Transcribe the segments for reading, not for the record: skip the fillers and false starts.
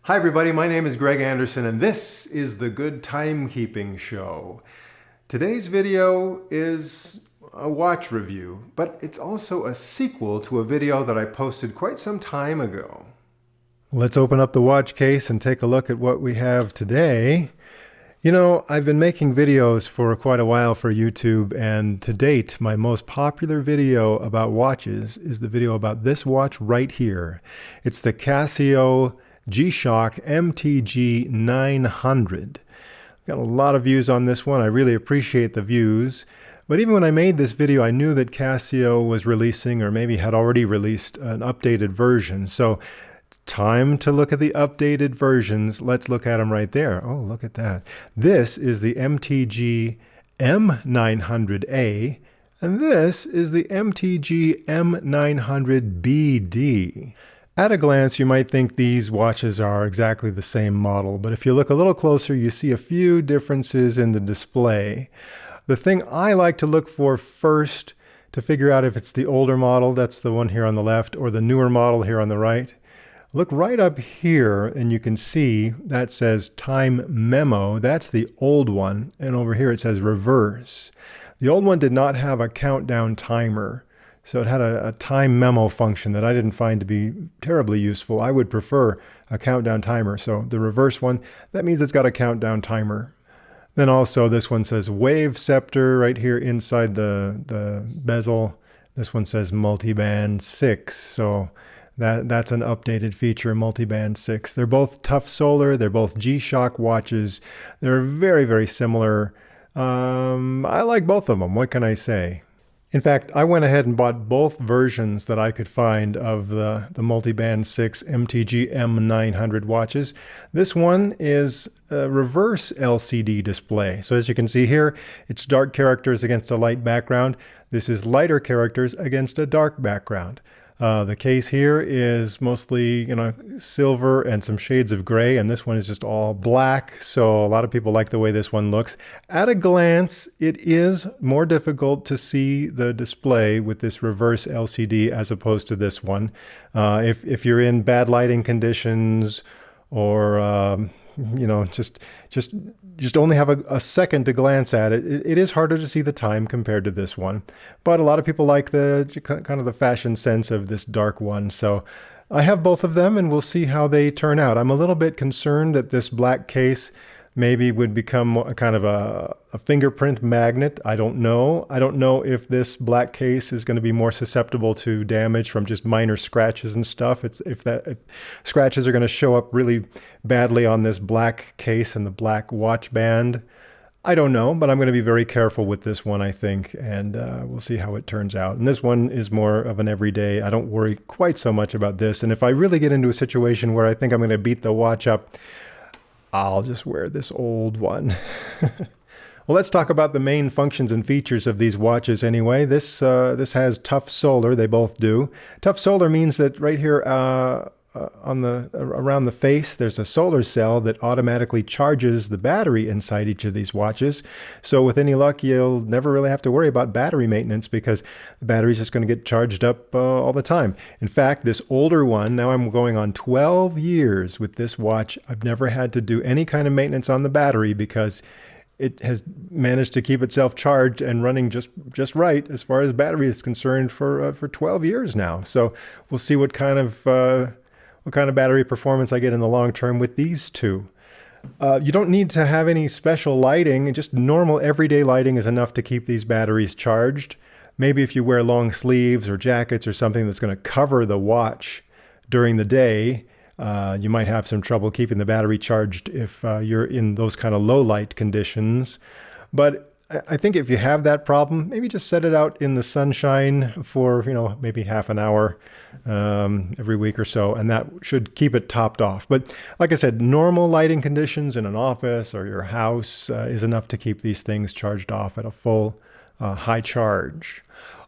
Hi everybody, my name is Greg Anderson and this is the Good Timekeeping Show. Today's video is a watch review, but it's also a sequel to a video that I posted quite some time ago. Let's open up the watch case and take a look at what we have today. You know, I've been making videos for quite a while for YouTube, and to date, my most popular video about watches is the video about this watch right here. It's the Casio G-Shock MTG-900. Got a lot of views on this one. I really appreciate the views. But even when I made this video, I knew that Casio was releasing, or maybe had already released, an updated version. So it's time to look at the updated versions. Let's look at them right there. Oh, look at that. This is the MTG-M900A, and this is the MTG-M900BD. At a glance, you might think these watches are exactly the same model, but if you look a little closer, you see a few differences in the display. The thing I like to look for first to figure out if it's the older model, that's the one here on the left, or the newer model here on the right. Look right up here and you can see that says time memo. That's the old one. And over here it says reverse. The old one did not have a countdown timer. So it had a time memo function that I didn't find to be terribly useful. I would prefer a countdown timer. So the reverse one, that means it's got a countdown timer. Then also this one says wave scepter right here inside the bezel. This one says Multiband 6. So that's an updated feature, Multiband 6. They're both tough solar. They're both G-Shock watches. They're very, very similar. I like both of them. What can I say? In fact, I went ahead and bought both versions that I could find of the Multiband 6 MTG-M900 watches. This one is a reverse LCD display. So as you can see here, it's dark characters against a light background. This is lighter characters against a dark background. The case here is mostly, silver and some shades of gray, and this one is just all black. So a lot of people like the way this one looks. At a glance, it is more difficult to see the display with this reverse LCD as opposed to this one. If you're in bad lighting conditions, or just only have a second to glance at it, it is harder to see the time compared to this one. But a lot of people like the kind of the fashion sense of this dark one. So I have both of them and we'll see how they turn out. I'm a little bit concerned that this black case maybe would become a kind of a fingerprint magnet. I don't know. I don't know if this black case is going to be more susceptible to damage from just minor scratches and stuff. If scratches are going to show up really badly on this black case and the black watch band. I don't know, but I'm going to be very careful with this one, I think, and we'll see how it turns out. And this one is more of an everyday. I don't worry quite so much about this. And if I really get into a situation where I think I'm going to beat the watch up, I'll just wear this old one. Well, let's talk about the main functions and features of these watches anyway. This has tough solar. They both do. Tough solar means that right here around the face, there's a solar cell that automatically charges the battery inside each of these watches. So with any luck, you'll never really have to worry about battery maintenance because the battery's just going to get charged up all the time. In fact, this older one, now I'm going on 12 years with this watch. I've never had to do any kind of maintenance on the battery because it has managed to keep itself charged and running just right as far as battery is concerned for 12 years now. So we'll see what kind of battery performance I get in the long term with these two. You don't need to have any special lighting. Just normal everyday lighting is enough to keep these batteries charged. Maybe if you wear long sleeves or jackets or something that's going to cover the watch during the day, you might have some trouble keeping the battery charged if you're in those kind of low light conditions. But I think if you have that problem, maybe just set it out in the sunshine for, maybe half an hour every week or so, and that should keep it topped off. But like I said, normal lighting conditions in an office or your house is enough to keep these things charged off at a full high charge.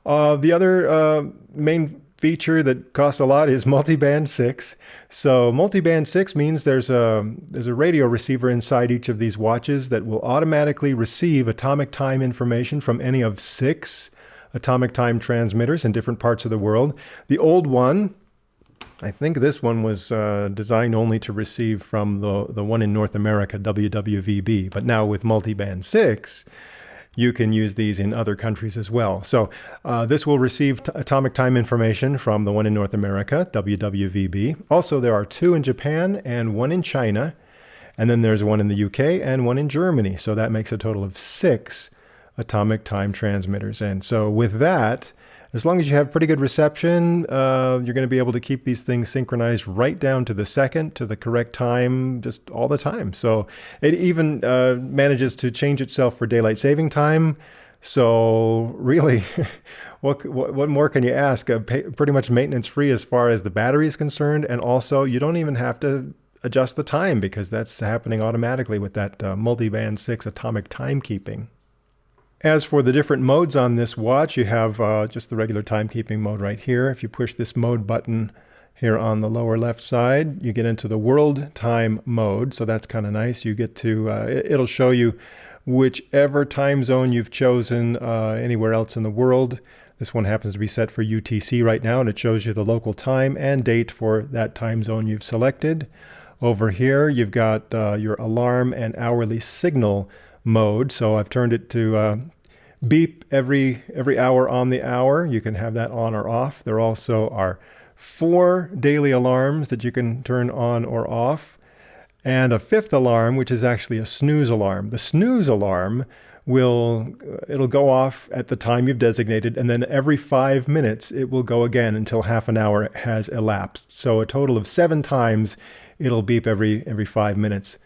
The other main feature that costs a lot is Multiband 6. So Multiband 6 means there's a radio receiver inside each of these watches that will automatically receive atomic time information from any of 6 atomic time transmitters in different parts of the world. The old one I think this one was designed only to receive from the one in North America, WWVB. But now with Multiband 6, you can use these in other countries as well. So this will receive atomic time information from the one in North America, WWVB. Also, there are 2 in Japan and 1 in China. And then there's 1 in the UK and 1 in Germany. So that makes a total of 6 atomic time transmitters. And so with that, as long as you have pretty good reception, you're going to be able to keep these things synchronized right down to the second, to the correct time, just all the time. So it even manages to change itself for daylight saving time. So really, what more can you ask? Pretty much maintenance free as far as the battery is concerned. And also, you don't even have to adjust the time because that's happening automatically with that Multiband 6 atomic timekeeping. As for the different modes on this watch, you have just the regular timekeeping mode right here. If you push this mode button here on the lower left side, you get into the world time mode. So that's kind of nice. You get to, it'll show you whichever time zone you've chosen anywhere else in the world. This one happens to be set for UTC right now, and it shows you the local time and date for that time zone you've selected. Over here, you've got your alarm and hourly signal mode. So I've turned it to beep every hour on the hour. You can have that on or off. There also are 4 daily alarms that you can turn on or off, and a 5th alarm, which is actually a snooze alarm. The snooze alarm it'll go off at the time you've designated, and then every 5 minutes it will go again until half an hour has elapsed. So a total of 7 times it'll beep every 5 minutes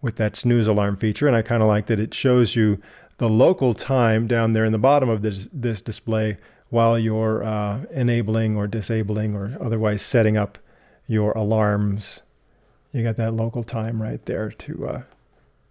with that snooze alarm feature. And I kind of like that it shows you the local time down there in the bottom of this display while you're enabling or disabling or otherwise setting up your alarms. You got that local time right there to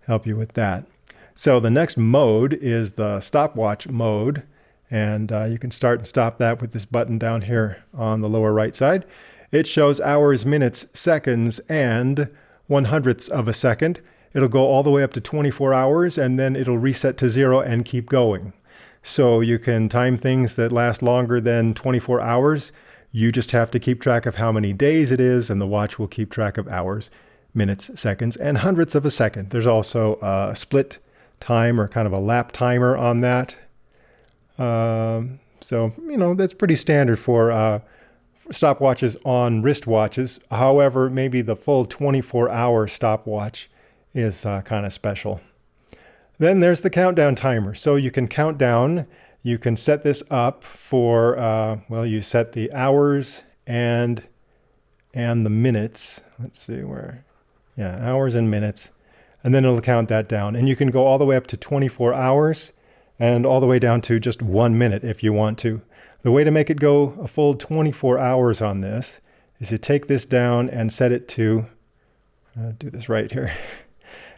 help you with that. So the next mode is the stopwatch mode, and you can start and stop that with this button down here on the lower right side. It shows hours, minutes, seconds, and 1/100ths of a second. It'll go all the way up to 24 hours, and then it'll reset to 0 and keep going. So you can time things that last longer than 24 hours. You just have to keep track of how many days it is, and the watch will keep track of hours, minutes, seconds, and 100ths of a second. There's also a split time or kind of a lap timer on that. So, that's pretty standard for stopwatches on wristwatches. However, maybe the full 24-hour stopwatch is kind of special. Then there's the countdown timer. So you can count down. You can set this up for, you set the hours and the minutes. Let's see where, hours and minutes. And then it'll count that down. And you can go all the way up to 24 hours and all the way down to just 1 minute if you want to. The way to make it go a full 24 hours on this is you take this down and set it to, do this right here,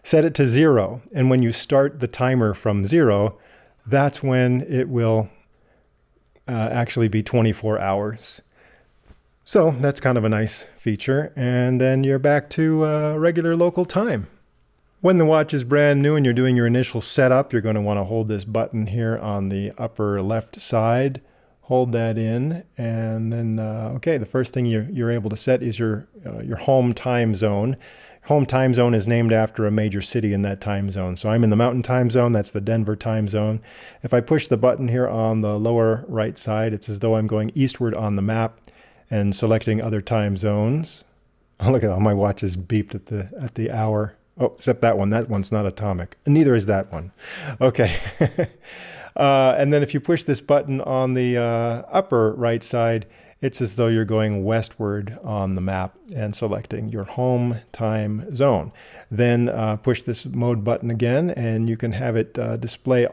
set it to 0. And when you start the timer from 0, that's when it will actually be 24 hours. So that's kind of a nice feature. And then you're back to regular local time. When the watch is brand new and you're doing your initial setup, you're going to want to hold this button here on the upper left side. Hold that in, and then, the first thing you're able to set is your home time zone. Home time zone is named after a major city in that time zone. So I'm in the Mountain Time Zone. That's the Denver time zone. If I push the button here on the lower right side, it's as though I'm going eastward on the map and selecting other time zones. Oh, look at that. My watch is beeped at the hour. Oh, except that one. That one's not atomic. Neither is that one. Okay. And then if you push this button on the upper right side, it's as though you're going westward on the map and selecting your home time zone. Then push this mode button again, and you can have it display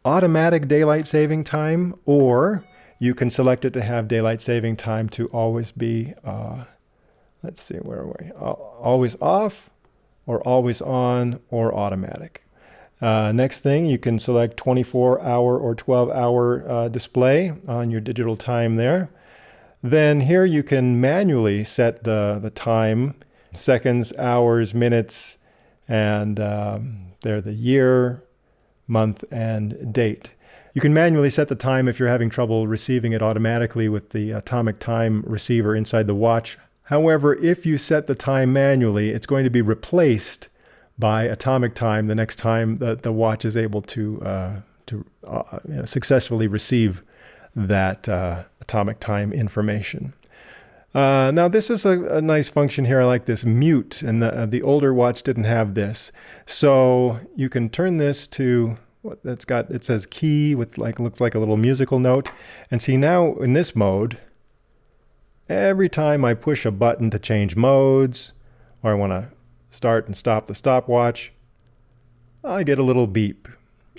automatic daylight saving time, or you can select it to have daylight saving time to always be, let's see, where are we? Always off, or always on, or automatic. Next thing, you can select 24-hour or 12-hour display on your digital time there. Then here you can manually set the time, seconds, hours, minutes, and they're the year, month, and date. You can manually set the time if you're having trouble receiving it automatically with the atomic time receiver inside the watch. However, if you set the time manually, it's going to be replaced by atomic time the next time that the watch is able to successfully receive that atomic time information. Now this is a nice function here. I like this mute, and the older watch didn't have this. So you can turn this to what that's got. It says key with looks like a little musical note. And see, now in this mode, every time I push a button to change modes, or I want to start and stop the stopwatch, I get a little beep.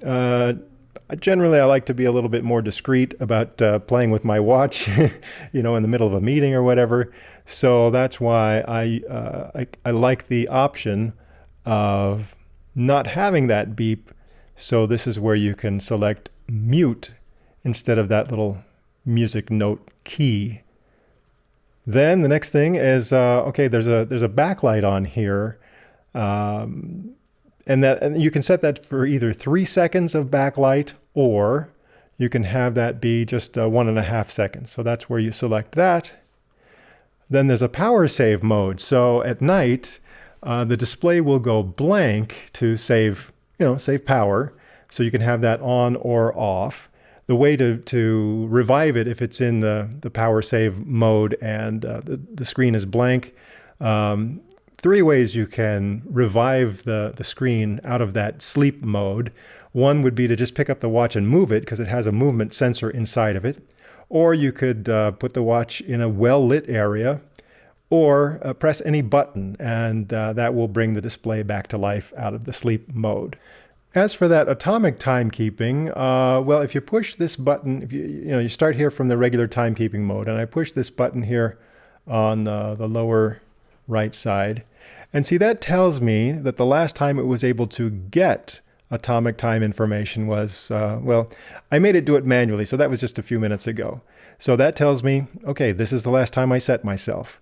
Generally, I like to be a little bit more discreet about playing with my watch, in the middle of a meeting or whatever. So that's why I like the option of not having that beep. So this is where you can select mute instead of that little music note key. Then the next thing is, okay, there's a backlight on here. And you can set that for either 3 seconds of backlight, or you can have that be just 1.5 seconds. So that's where you select that. Then there's a power save mode. So at night, the display will go blank to save power. So you can have that on or off. The way to revive it if it's in the power save mode and the screen is blank, 3 ways you can revive the screen out of that sleep mode. One would be to just pick up the watch and move it because it has a movement sensor inside of it. Or you could put the watch in a well-lit area, or press any button, and that will bring the display back to life out of the sleep mode. As for that atomic timekeeping, well, if you push this button, if you start here from the regular timekeeping mode, and I push this button here on the lower right side, and see, that tells me that the last time it was able to get atomic time information was, well, I made it do it manually, so that was just a few minutes ago. So that tells me, okay, this is the last time I set myself.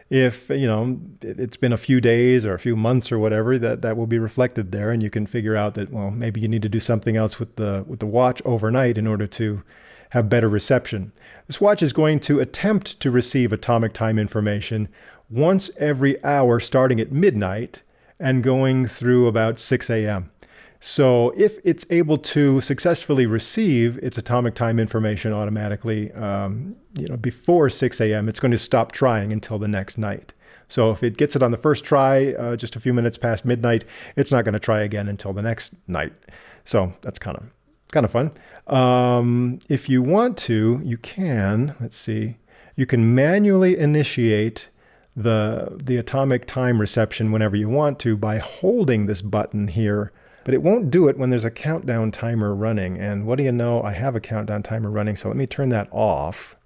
If, it's been a few days or a few months or whatever, that will be reflected there, and you can figure out that, well, maybe you need to do something else with the watch overnight in order to have better reception. This watch is going to attempt to receive atomic time information once every hour starting at midnight and going through about 6 a.m. So if it's able to successfully receive its atomic time information automatically, before 6 a.m., it's going to stop trying until the next night. So if it gets it on the first try, just a few minutes past midnight, it's not going to try again until the next night. So that's kind of fun. If you want to, you can, you can manually initiate the atomic time reception whenever you want to by holding this button here. But it won't do it when there's a countdown timer running. And what do you know? I have a countdown timer running, so let me turn that off.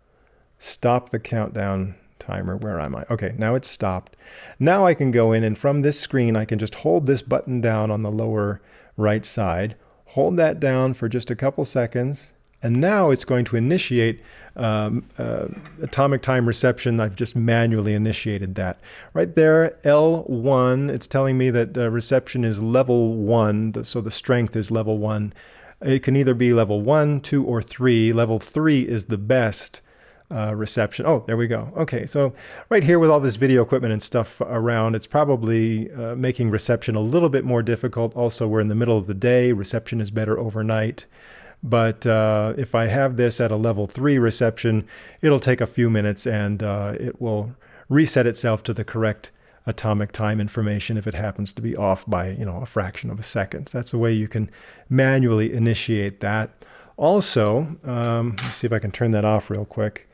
Stop the countdown timer. Where am I? Okay, now it's stopped. Now I can go in, and from this screen, I can just hold this button down on the lower right side. Hold that down for just a couple seconds. And now it's going to initiate atomic time reception. I've just manually initiated that. Right there, L1, it's telling me that reception is level 1, so the strength is level 1. It can either be level 1, 2, or 3. Level 3 is the best reception. Oh, there we go. Okay, so right here with all this video equipment and stuff around, it's probably making reception a little bit more difficult. Also, we're in the middle of the day. Reception is better overnight. But if I have this at a level 3 reception, it'll take a few minutes, and it will reset itself to the correct atomic time information if it happens to be off by a fraction of a second. So that's the way you can manually initiate that. Also, let's see if I can turn that off real quick.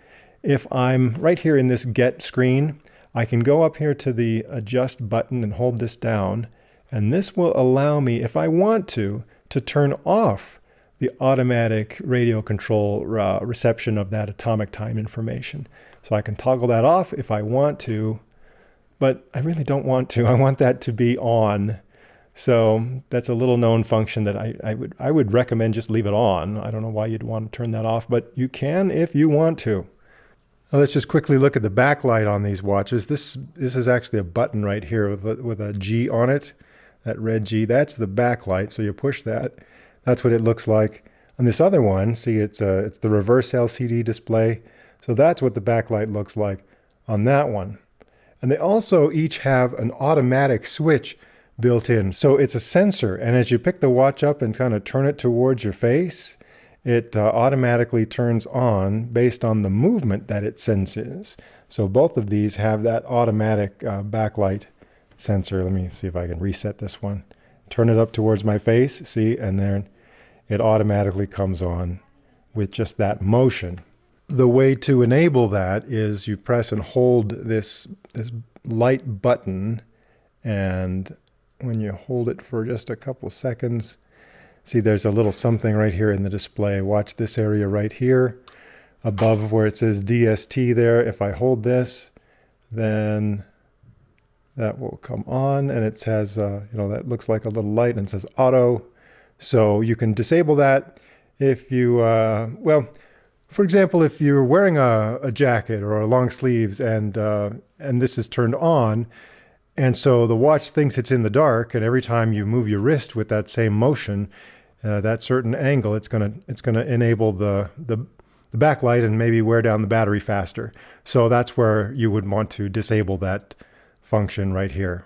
If I'm right here in this Get screen, I can go up here to the Adjust button and hold this down, and this will allow me, if I want to turn off the automatic radio control reception of that atomic time information. So I can toggle that off if I want to, but I really don't want to. I want that to be on. So that's a little known function that I would recommend just leave it on. I don't know why you'd want to turn that off, but you can if you want to. Now let's just quickly look at the backlight on these watches. This is actually a button right here with a G on it, that red G. That's the backlight. So you push that. That's what it looks like. On this other one, see, it's the reverse LCD display. So that's what the backlight looks like on that one. And they also each have an automatic switch built in. So it's a sensor, and as you pick the watch up and kind of turn it towards your face, it automatically turns on based on the movement that it senses. So both of these have that automatic backlight sensor. Let me see if I can reset this one. Turn it up towards my face, see, and then it automatically comes on with just that motion. The way to enable that is you press and hold this light button, and when you hold it for just a couple seconds, see there's a little something right here in the display. Watch this area right here above where it says DST there. If I hold this, then that will come on, and it says, that looks like a little light and it says auto. So you can disable that if you, for example, if you're wearing a jacket or a long sleeves and this is turned on, and so the watch thinks it's in the dark, and every time you move your wrist with that same motion, that certain angle, it's gonna enable the backlight and maybe wear down the battery faster. So that's where you would want to disable that function right here.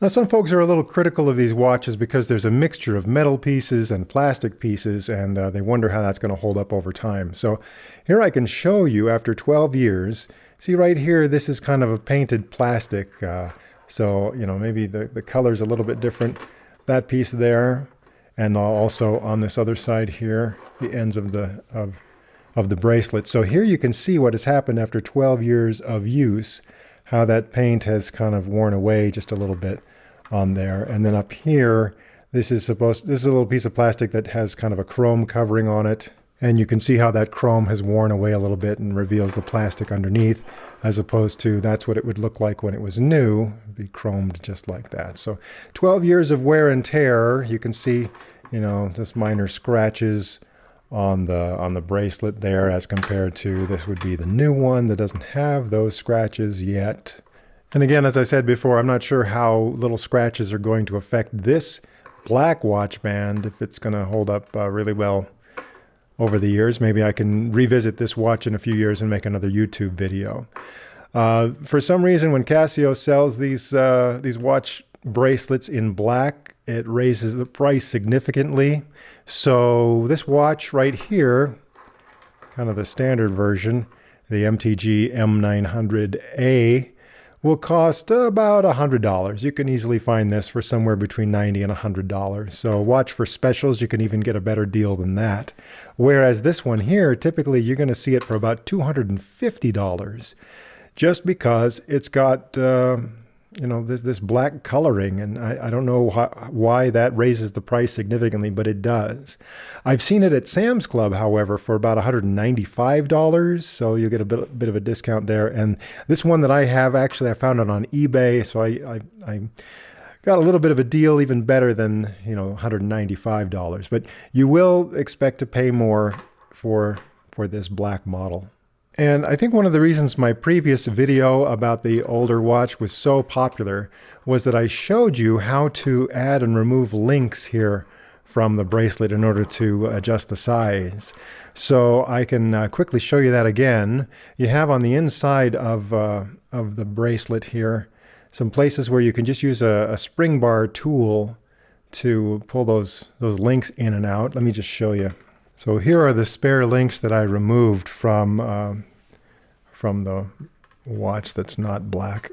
Now, some folks are a little critical of these watches because there's a mixture of metal pieces and plastic pieces, and they wonder how that's going to hold up over time. So here I can show you after 12 years. See right here, this is kind of a painted plastic. So, maybe the color's a little bit different. That piece there, and also on this other side here, the ends of the bracelet. So here you can see what has happened after 12 years of use, how that paint has kind of worn away just a little bit on there. And then up here, this is a little piece of plastic that has kind of a chrome covering on it. And you can see how that chrome has worn away a little bit and reveals the plastic underneath, as opposed to that's what it would look like when it was new. It'd be chromed just like that. So 12 years of wear and tear. You can see, just minor scratches on the bracelet there, as compared to this would be the new one that doesn't have those scratches yet. And again, as I said before, I'm not sure how little scratches are going to affect this black watch band, if it's going to hold up really well over the years. Maybe I can revisit this watch in a few years and make another YouTube video. For some reason, when Casio sells these watch bracelets in black, it raises the price significantly. So this watch right here, kind of the standard version, the MTG-M900A, will cost about $100. You can easily find this for somewhere between $90 and $100. So watch for specials. You can even get a better deal than that. Whereas this one here, typically you're going to see it for about $250, just because it's got this black coloring, and I don't know why that raises the price significantly, but it does. I've seen it at Sam's Club, however, for about $195, so you get a bit of a discount there. And this one that I have, actually, I found it on eBay, so I got a little bit of a deal, even better than $195. But you will expect to pay more for this black model. And I think one of the reasons my previous video about the older watch was so popular was that I showed you how to add and remove links here from the bracelet in order to adjust the size. So I can quickly show you that again. You have on the inside of the bracelet here some places where you can just use a spring bar tool to pull those links in and out. Let me just show you. So here are the spare links that I removed from the watch that's not black.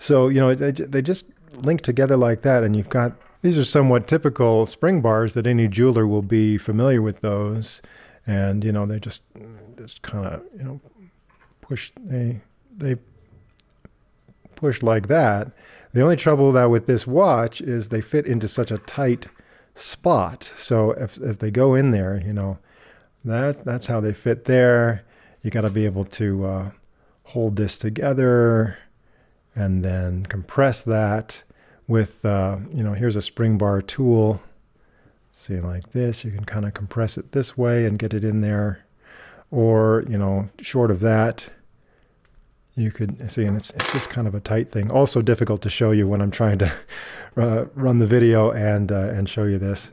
So, they just link together like that, and you've got, these are somewhat typical spring bars that any jeweler will be familiar with those. And, they just kind of, push, they push like that. The only trouble that with this watch is they fit into such a tight spot. So as they go in there, that's how they fit there. You got to be able to hold this together and then compress that with, here's a spring bar tool. See, like this, you can kind of compress it this way and get it in there. Or, short of that, you could see, and it's just kind of a tight thing. Also difficult to show you when I'm trying to run the video and show you this.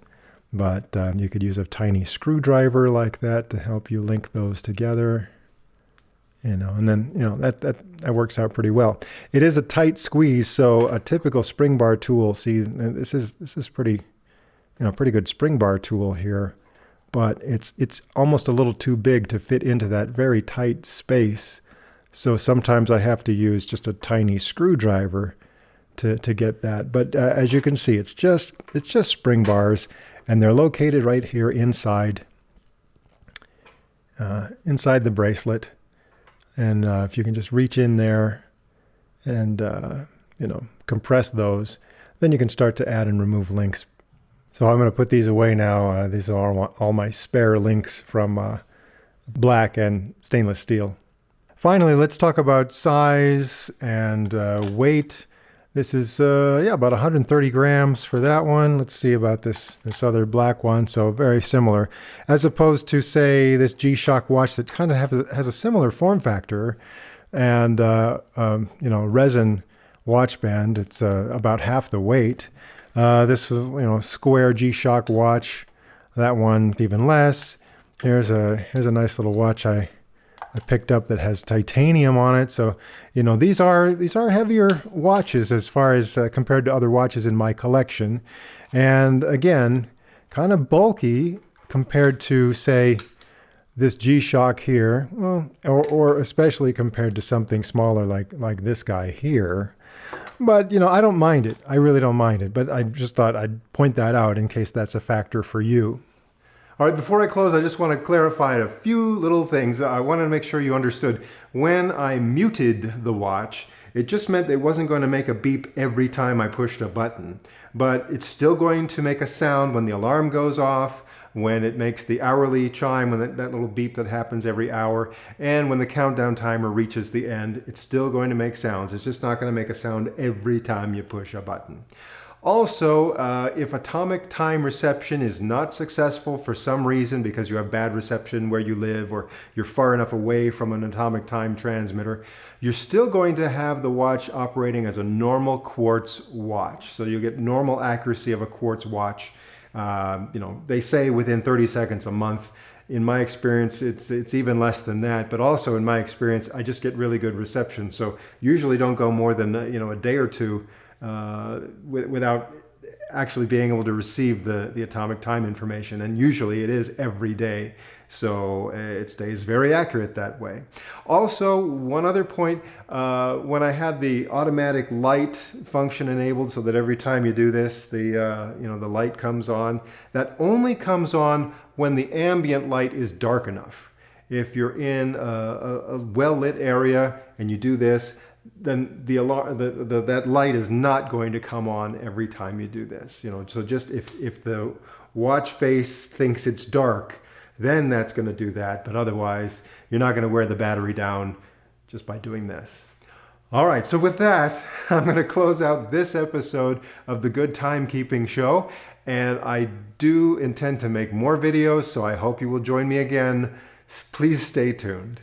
But you could use a tiny screwdriver like that to help you link those together. And then, that works out pretty well. It is a tight squeeze, so a typical spring bar tool, see, this is pretty, pretty good spring bar tool here, but it's almost a little too big to fit into that very tight space. So sometimes I have to use just a tiny screwdriver to get that. But as you can see, it's just spring bars, and they're located right here inside the bracelet. And if you can just reach in there and, compress those, then you can start to add and remove links. So I'm going to put these away now. These are all my spare links from black and stainless steel. Finally, let's talk about size and weight. This is, about 130 grams for that one. Let's see about this other black one. So very similar, as opposed to, say, this G-Shock watch that kind of has a similar form factor, and resin watch band. It's about half the weight. This is, square G-Shock watch. That one even less. Here's a nice little watch I picked up that has titanium on it. So, these are heavier watches as far as compared to other watches in my collection. And again, kind of bulky compared to, say, this G-Shock here, well, or especially compared to something smaller like this guy here. But, I don't mind it. I really don't mind it. But I just thought I'd point that out in case that's a factor for you. All right, before I close, I just want to clarify a few little things. I wanted to make sure you understood. When I muted the watch, it just meant it wasn't going to make a beep every time I pushed a button. But it's still going to make a sound when the alarm goes off, when it makes the hourly chime, when that little beep that happens every hour, and when the countdown timer reaches the end, it's still going to make sounds. It's just not going to make a sound every time you push a button. Also, if atomic time reception is not successful for some reason, because you have bad reception where you live or you're far enough away from an atomic time transmitter, you're still going to have the watch operating as a normal quartz watch. So you get normal accuracy of a quartz watch. They say within 30 seconds a month. In my experience, it's even less than that. But also in my experience, I just get really good reception. So usually don't go more than a day or two without actually being able to receive the atomic time information. And usually it is every day. So it stays very accurate that way. Also, one other point, when I had the automatic light function enabled so that every time you do this, the light comes on, that only comes on when the ambient light is dark enough. If you're in a well-lit area and you do this, then that light is not going to come on every time you do this. So just if the watch face thinks it's dark, then that's going to do that. But otherwise, you're not going to wear the battery down just by doing this. All right, so with that, I'm going to close out this episode of the Good Timekeeping Show. And I do intend to make more videos, so I hope you will join me again. Please stay tuned.